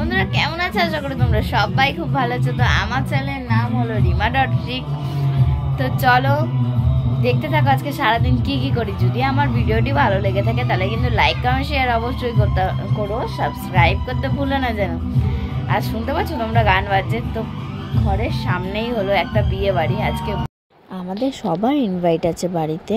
বন্ধুরা কেমন আছো? আশা করি তোমরা সবাই খুব ভালো আছো। তো আমার চ্যানেলের নাম হলো রিমা.ট্রিক। তো চলো দেখতে থাকো আজকে সারাদিন কি কি করি। যদি আমার ভিডিওটি ভালো লেগে থাকে তাহলে কিন্তু লাইক কমেন্ট শেয়ার অবশ্যই করো, সাবস্ক্রাইব করতে ভুলো না যেন। আর শুনতে পাচ্ছ তোমরা গান বাজছে। তো ঘরের সামনেই হলো একটা বিয়ে বাড়ি। আজকে আমাদের সবার ইনভাইট আছে বাড়িতে।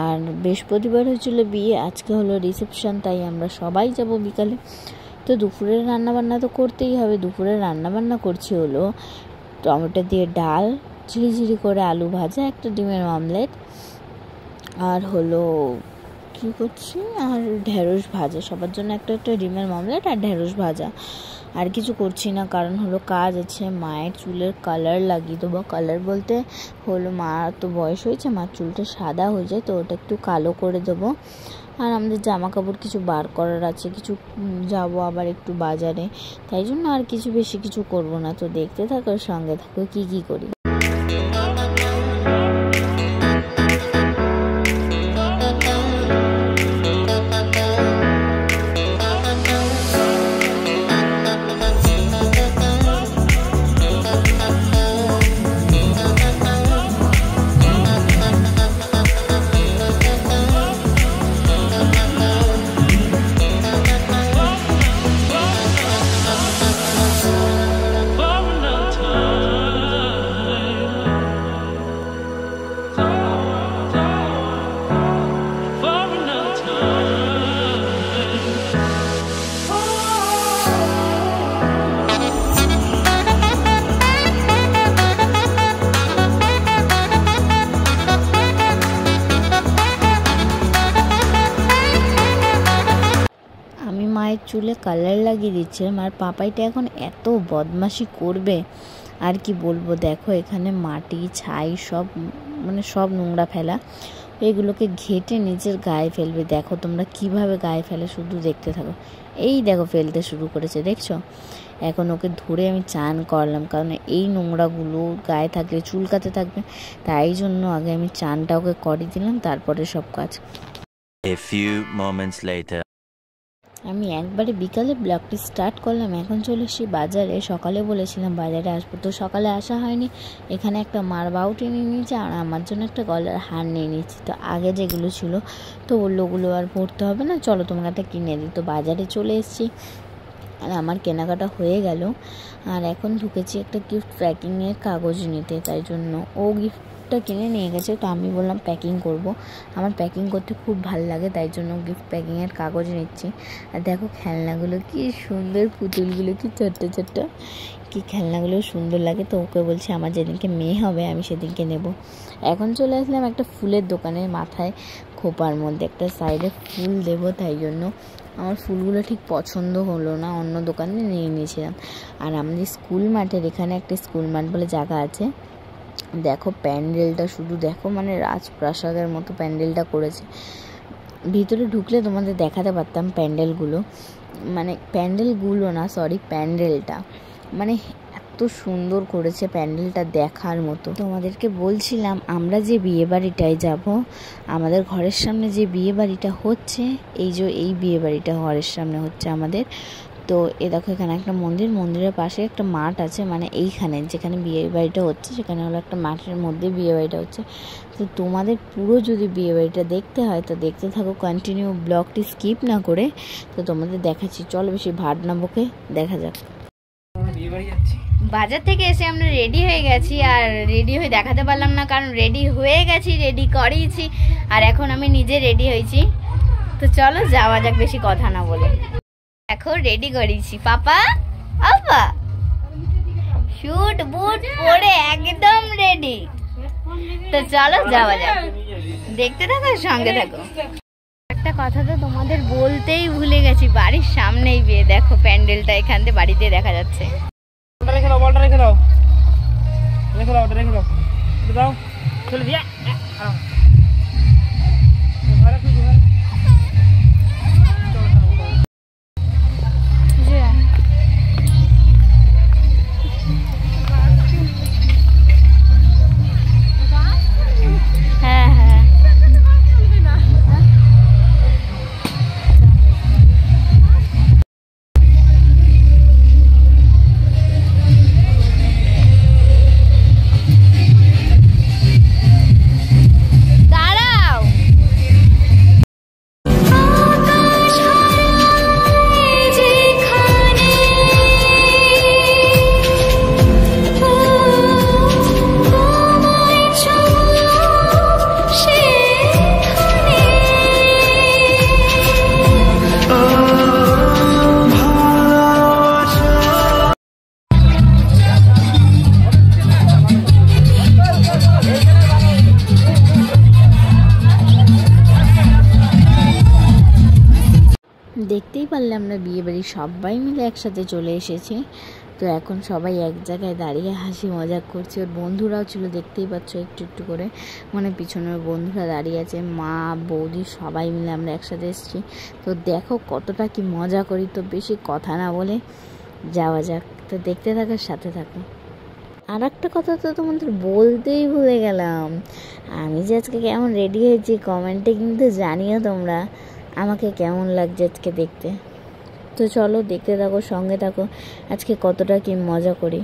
আর বৃহস্পতিবার হয়েছিল বিয়ে, আজকে হলো রিসেপশন, তাই আমরা সবাই যাব বিকালে। তো দুপুরের রান্নাবান্না তো করতেই হবে। দুপুরের রান্নাবান্না করছি হলো টমেটো দিয়ে ডাল, ঝিরিঝিরি করে আলু ভাজা, একটা ডিমের অমলেট, আর হলো কী করছি, আর ঢেঁড়স ভাজা। সবার জন্য একটা একটা ডিমের অমলেট আর ঢেঁড়স ভাজা। আর কিছু করছি না, কারণ হলো কাজ আছে। মায়ের চুলের কালার লাগিয়ে দেবো। কালার বলতে হলো মা তো বয়স হয়েছে, মার চুলটা সাদা হয়ে যায়, তো ওটা একটু কালো করে দেবো। আর আমাদের জামা কাপড় কিছু বার করার আছে, কিছু যাব আবার একটু বাজারে, তাই জন্য আর কিছু বেশি কিছু করব না। তো দেখতে থাকো, সঙ্গে থাকো কি কি করি। মায়ের চুলে কালার লাগিয়ে দিচ্ছিলাম। আর পাপাইটা এখন এত বদমাশি করবে আর কি বলবো। দেখো এখানে মাটি ছাই সব সব নোংরা ফেলা, এগুলোকে ঘেটে নিজের গায়ে ফেলবে। দেখো তোমরা কিভাবে গায়ে ফেলে, শুধু দেখতে থাকো। এই দেখো ফেলতে শুরু করেছে, দেখছো? এখন ওকে ধরে আমি চান করলাম, কারণ এই নোংরাগুলো গায়ে থাকলে চুলকাতে থাকবে, তাই জন্য আগে আমি চানটা ওকে করে দিলাম, তারপরে সব কাজ। A few moments later. আমি একবারে বিকালে ব্লগটি স্টার্ট করলাম। এখন চলে এসেছি বাজারে। সকালে বলেছিলাম বাজারে আসবো, তো সকালে আসা হয়নি। এখানে একটা মার বাউটি নিয়ে নিয়েছি, আর আমার জন্য একটা গলার হার নিয়ে নিয়েছি। তো আগে যেগুলো ছিল তো ওগুলো আর পরতে হবে না, চলো তোমরা একটা কিনে দিই। তো বাজারে চলে এসেছি, আর আমার কেনাকাটা হয়ে গেল। আর এখন ঢুকেছি একটা গিফট প্যাকিংয়ের কাগজ নিতে, তাই জন্য ও গিফটটা কিনে নিয়ে গেছে। তো আমি বললাম প্যাকিং করব, আমার প্যাকিং করতে খুব ভালো লাগে, তাই জন্য গিফট প্যাকিংয়ের কাগজ নিচ্ছি। আর দেখো খেলনাগুলো কি সুন্দর, পুতুলগুলো কি ছোট্ট ছোট্ট, কি খেলনাগুলো সুন্দর লাগে। তো ওকে বলছি আমার যেদিনকে মেয়ে হবে আমি সেদিনকে নেব। এখন চলে আসলাম একটা ফুলের দোকানে, মাথায় খোপার মধ্যে একটা সাইডে ফুল দেব, তাই জন্য আমার ফুলগুলো ঠিক পছন্দ হলো না, অন্য দোকানে নিয়ে নিয়েছিলাম। আর আমাদের স্কুল মাঠের এখানে একটা স্কুল মাঠ বলে জায়গা আছে। দেখো প্যান্ডেলটা শুধু দেখো, রাজপ্রাসাদের মতো প্যান্ডেলটা করেছে। ভিতরে ঢুকলে তোমাদের দেখাতে পারতাম প্যান্ডেলগুলো না, সরি, প্যান্ডেলটা এত সুন্দর করেছে, প্যান্ডেলটা দেখার মতো। তোমাদেরকে বলছিলাম আমরা যে বিয়ে বাড়িটায় যাব, আমাদের ঘরের সামনে যে বিয়ে বাড়িটা হচ্ছে, এই বিয়ে বাড়িটা ঘরের সামনে হচ্ছে আমাদের। তো দেখো এখানে একটা মন্দিরের পাশে একটা মাঠ আছে, এইখানে যেখানে বিয়ে বাড়িটা হচ্ছে সেখানে হলো একটা মাঠের মধ্যে বিয়ে বাড়িটা হচ্ছে। তো তোমাদের পুরো যদি বিয়ে বাড়িটা দেখতে হয় তো দেখতে থাকো, কন্টিনিউ ব্লগটি স্কিপ না করে। তো তোমাদের দেখাচ্ছি, চলো বেশি ভাট না বকে দেখা যাক। বাজার থেকে এসে আমরা রেডি হয়ে গেছি, আর রেডি হয়ে দেখাতে পারলাম না, কারণ রেডি হয়ে গেছি, রেডি করিয়েছি, আর এখন আমি নিজে রেডি হয়েছি। তো চলো যাওয়া যাক বেশি কথা না বলে। দেখো রেডি করেছি, পাপা আপা শুট বুট পরে একদম রেডি। তো চলো যাওয়া যাক, দেখতে থাকো সঙ্গে থাকো। একটা কথা তো তোমাদের বলতেই ভুলে গেছি, বাড়ির সামনেই বিয়ে। দেখো প্যান্ডেলটা এখান থেকে বাড়িতে দেখা যাচ্ছে। বলটা রেখে দাও, ওটা রেখে দাও, চলে দিয়া। ফাইনালি আমরা বিয়েবাড়ি সবাই মিলে একসাথে চলে এসেছি। তো এখন সবাই এক জায়গায় দাঁড়িয়ে হাসি মজা করছে। ওর বন্ধুরাও ছিল, দেখতেই পাচ্ছ একটু একটু করে, মানে পিছনের বন্ধুরা দাঁড়িয়ে আছে, মা বৌদি সবাই মিলে আমরা একসাথে এসেছি। তো দেখো কতটা কি মজা করি। তো বেশি কথা না বলে যাওয়া যাক, তো দেখতে থাকার সাথে থাকো। আর একটা কথা তো তোমাদের বলতেই ভুলে গেলাম, আমি যে আজকে কেমন রেডি হয়েছি কমেন্টে কিন্তু জানিও তোমরা আমাকে কেমন লাগছে আজকে দেখতে। তো চলো দেখতে থাকো, সঙ্গে থাকো, আজকে কতটা কি মজা করি।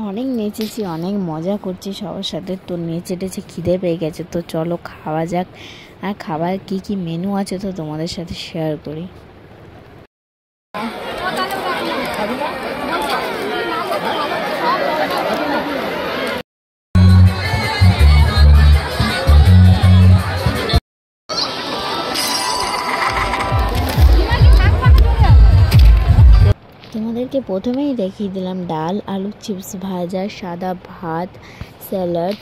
অনেক নেচেছি, অনেক মজা করছি সবার সাথে। তো নেচে টেচে খিদে পেয়ে গেছে, তো চলো খাওয়া যাক। আর খাবার কি কি মেনু আছে তো তোমাদের সাথে শেয়ার করি। তোমাদেরকে প্রথমেই দেখিয়ে দিলাম ডাল, আলু চিপস ভাজা, সাদা ভাত, স্যালাড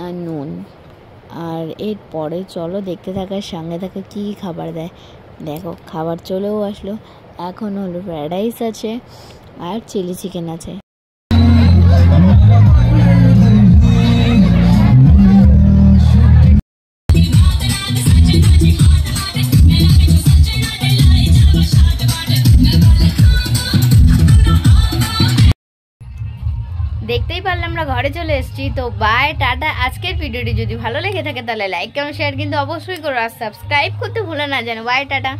আর নুন। আর এরপরে চলো দেখতে থাকার সঙ্গে থাকা কী কী খাবার দেয়। দেখো খাবার চলেও আসলো। এখন হলো ফ্রায়েড রাইস আছে আর চিলি চিকেন আছে। দেখতেই পারলাম আমরা ঘরে চলে এসেছি। তো বাই টাটা। আজকের ভিডিওটি যদি ভালো লেগে থাকে তাহলে লাইক কমেন্ট শেয়ার কিন্তু অবশ্যই করো, আর সাবস্ক্রাইব করতে ভুলো না যেন। Bye tata.